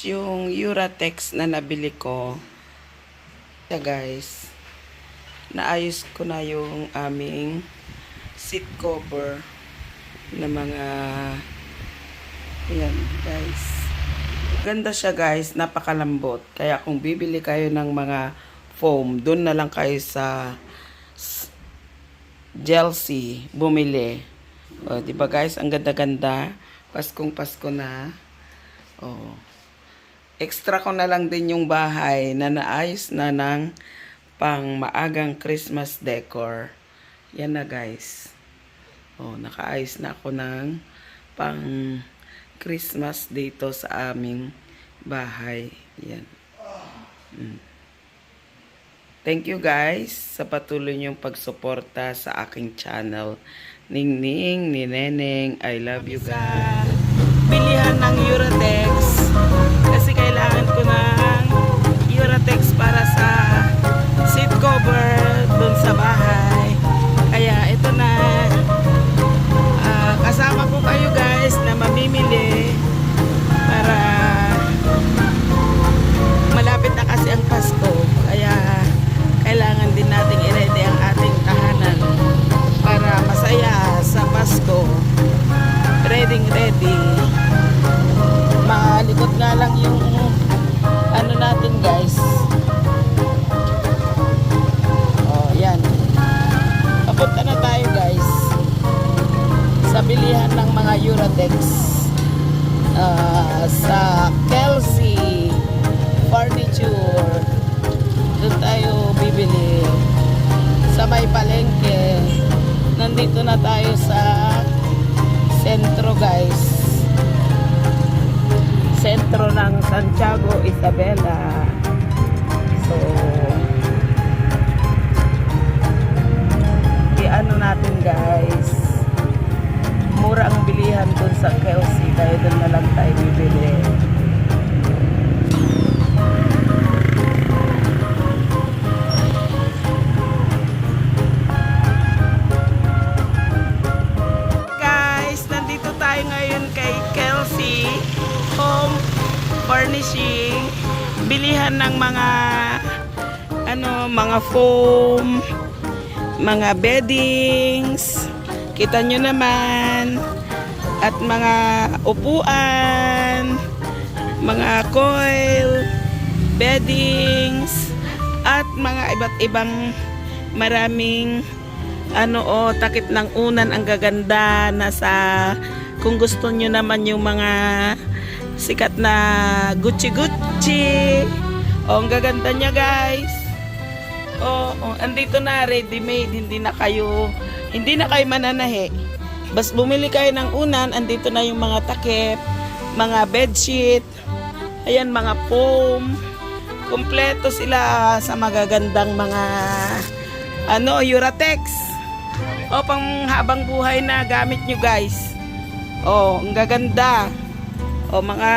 yung Uratex na nabili ko. Ito guys, naayos ko na yung aming seat cover na mga, ayan guys. Ganda siya guys, napakalambot. Kaya kung bibili kayo ng mga foam, doon na lang kayo sa Chelsea bumili. O, di ba guys, ang ganda-ganda. Paskong Pasko na. Oh. Extra ko na lang din yung bahay na naayos na ng pang maagang Christmas decor. Yan na guys. Oh, nakaayos na ako ng pang Christmas dito sa aming bahay. Yan. Thank you guys sa patuloy niyong pagsuporta sa aking channel. Ningning, Nineneng, I love you guys. Bilihan ng Uratex kasi kailangan ko ng Uratex para sa seat cover dun sa bahay. Kaya ito na, kasama ko kayo guys na mamimili para malapit na kasi ang Pasko. Kaya kailangan din nating i-ready ang ating tahanan para masaya sa Pasko. Ready. Malikot nga lang yung ano natin guys. Oh, yan. Papunta na tayo guys sa bilihan ng mga Uratex sa Chelsea Furniture. Doon tayo bibili sa may palengke. Nandito na tayo sa sentro guys, sentro ng Santiago Isabela. So i-ano natin guys, mura ang bilihan dun sa Chelsea, kaya dun na lang tayo bibili. Ngayon kay Chelsea Home Furnishing, bilihan ng mga mga foam, mga beddings, kita nyo naman, at mga upuan, mga coil, beddings, at mga iba't ibang maraming takip ng unan. Ang gaganda. Nasa, kung gusto nyo naman yung mga sikat na Gucci. Ang gaganda niya guys. Andito na, ready made. Hindi na kayo mananahi. Bas bumili kayo ng unan, andito na yung mga takip, mga bedsheet, ayan, mga foam. Kompleto sila sa magagandang mga Uratex. Pang habang buhay na gamit nyo guys. Ang gaganda. Mga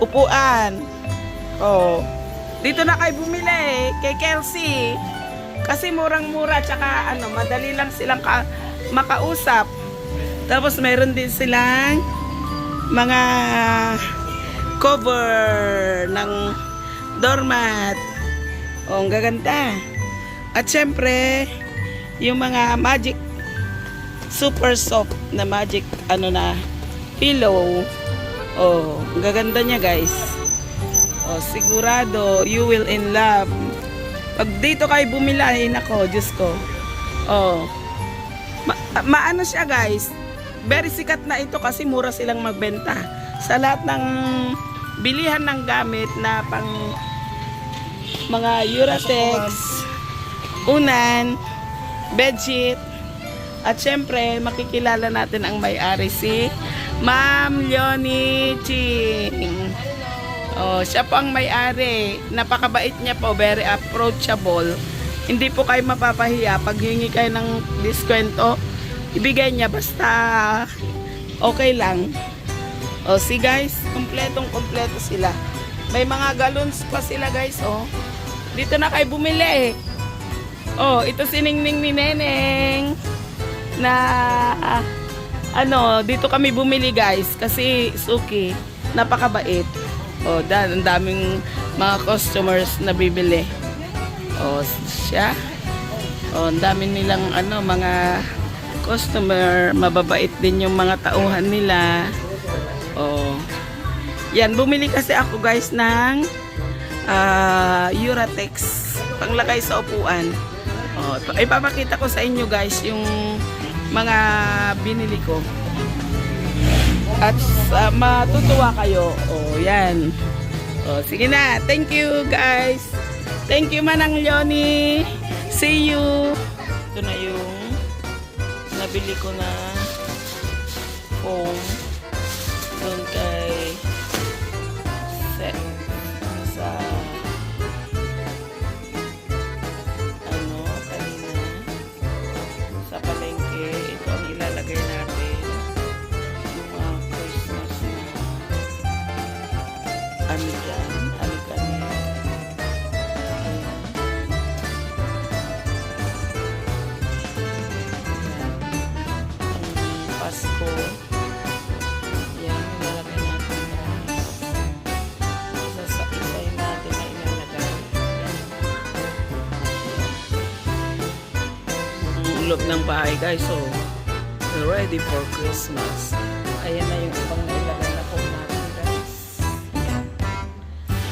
upuan. Dito na kayo bumili kay Chelsea. Kasi murang-mura, tsaka madali lang silang makausap. Tapos meron din silang mga cover ng doormat. Ang gaganda. At syempre, yung mga magic super soft na magic pillow. Ang gaganda niya guys. Sigurado you will in love. Pag dito kayo bumili, nako, Diyos ko. Maano siya guys. Very sikat na ito kasi mura silang magbenta. Sa lahat ng bilihan ng gamit na pang mga Uratex, unan, bedsheet, at syempre makikilala natin ang may-ari, si Ma'am Leonie Ching. Siya po ang may-ari. Napakabait niya po, very approachable. Hindi po kayo mapapahiya pag hingi kayo ng diskwento, ibigay niya basta okay lang. See guys, kompleto sila. May mga gallons pa sila guys. Dito na kayo bumili. Ito si Ningning ni Neneng na dito kami bumili guys kasi suki. napakabait. O, ang daming mga customers na bibili. O, siya. O, ang dami nilang mga customer. Mababait din yung mga tauhan nila. O, yan. Bumili kasi ako guys ng Uratex. Panglagay sa upuan. O, ipapakita ko sa inyo guys yung mga binili ko. At matutuwa kayo. O, yan. O, sige na. Thank you, guys. Thank you, Manang Leonie. See you. Ito na yung nabili ko na foam doon kay sa kanina sa palengke. Ito ang ilalagay natin. Pasko. Yan, ilalagay natin guys. Isa-isay natin na ilalagay. Yan. Ang ulog ng bahay guys. So, ready for Christmas. Ayan na yung ibang nilagay na po natin guys. Yan.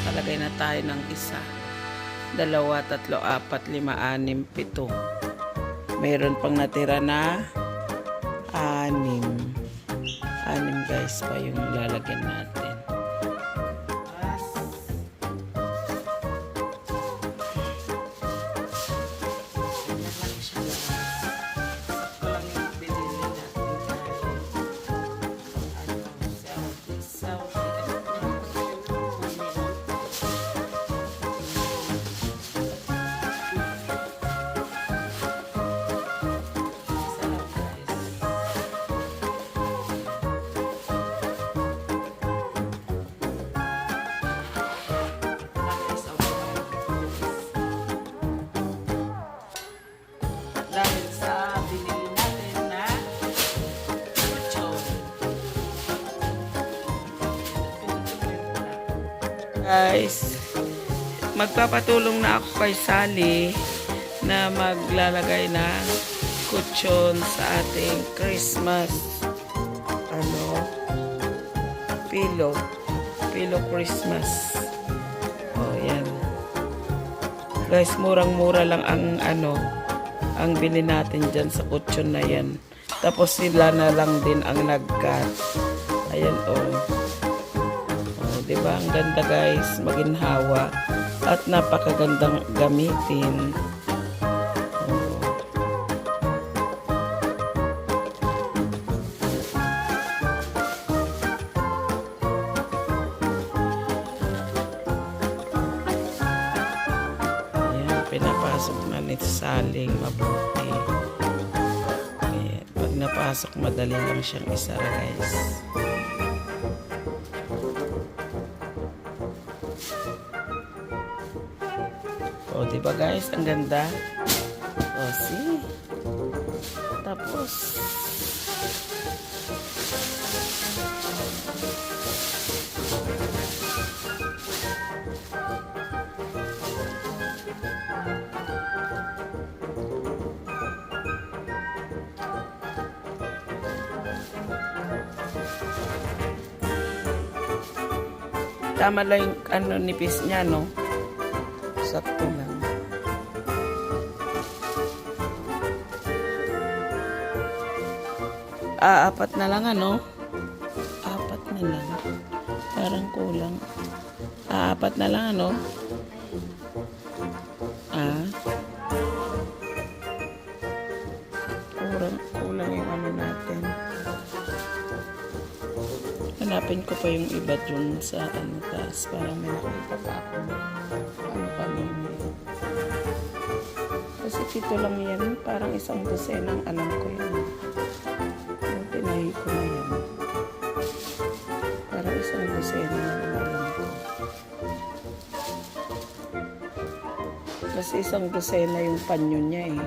Talagay na tayo ng 1, 2, 3, 4, 5, 6, 7. Mayroon pang natira na 6 guys pa yung lalagyan natin. Sakto lang yung binili natin. Dahil sa binili natin na lechon. Guys, magpapatulong na ako kay Sally na maglalagay ng kutsyon sa ating Christmas pillow Christmas. Oh, yan. Guys, murang-mura lang ang bili natin dyan sa kutsyon na yan. Tapos sila na lang din ang nag-cut. Ayan, diba? Ang ganda guys, maginhawa. At napakagandang gamitin. Pinapasok na nito saling mabuti. Kaya pag napasok, madali lang siyang isara guys. O, diba guys? Ang ganda. O, see? Tapos tama lang yung nipis niya, no? Sakto lang. Apat na lang, 4 na lang. Parang kulang. 4 na lang, kulang yung natin. Hanapin ko pa yung iba dun sa taas. Parang may nakita pa ako kanina. Kasi pito lang yan. Parang 1 dosenang alam ko yun. Yung tinahi ko na yan. Parang 1 dosena na alam ko. Kasi 1 dosena yung panyo niya eh.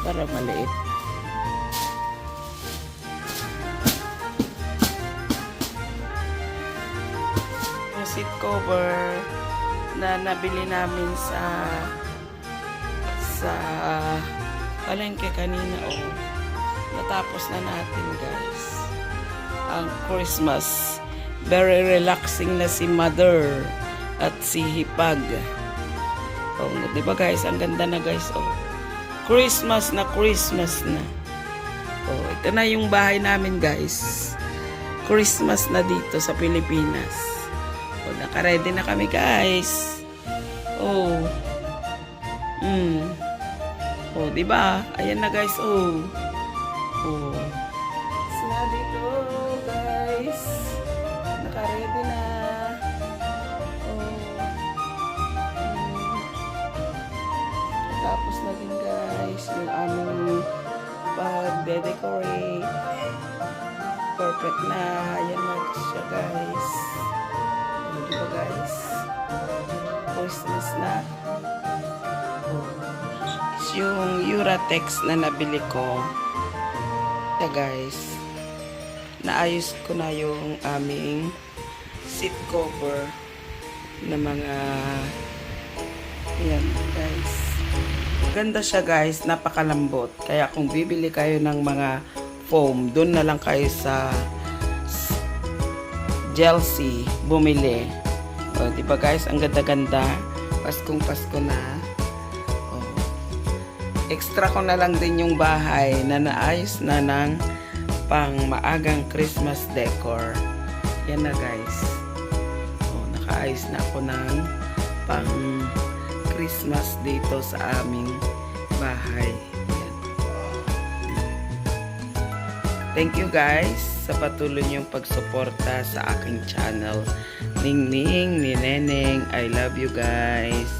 para maliit. Yung seat cover na nabili namin sa palengke kanina, natapos na natin, guys. Ang Christmas, very relaxing na si Mother at si Hipag. Di ba, guys? Ang ganda na, guys. Christmas na ito na yung bahay namin, guys. Christmas na dito sa Pilipinas. Naka-ready na kami, guys. Di ba? Ayan na, guys. It's na dito, guys. Naka-ready na. Tapos na din, guys, yung aming pag-decorate. Perfect na. Ayan na siya, guys. Di ba, guys? Christmas na. Yung Uratex na nabili ko, guys, naayos ko na yung aming seat cover na mga yan, guys. Ganda siya, guys, napakalambot. Kaya kung bibili kayo ng mga foam, doon na lang kayo sa Chelsea bumili. Diba, guys, ang ganda-ganda. Paskong Pasko na. Extra ko na lang din yung bahay na naayos na ng pang maagang Christmas decor. Yan na, guys. Nakaayos na ako ng pang Christmas dito sa aming bahay. Yan. Thank you, guys, sa patuloy niyong pagsuporta sa aking channel. Ning Ning ni Neneng. I love you, guys.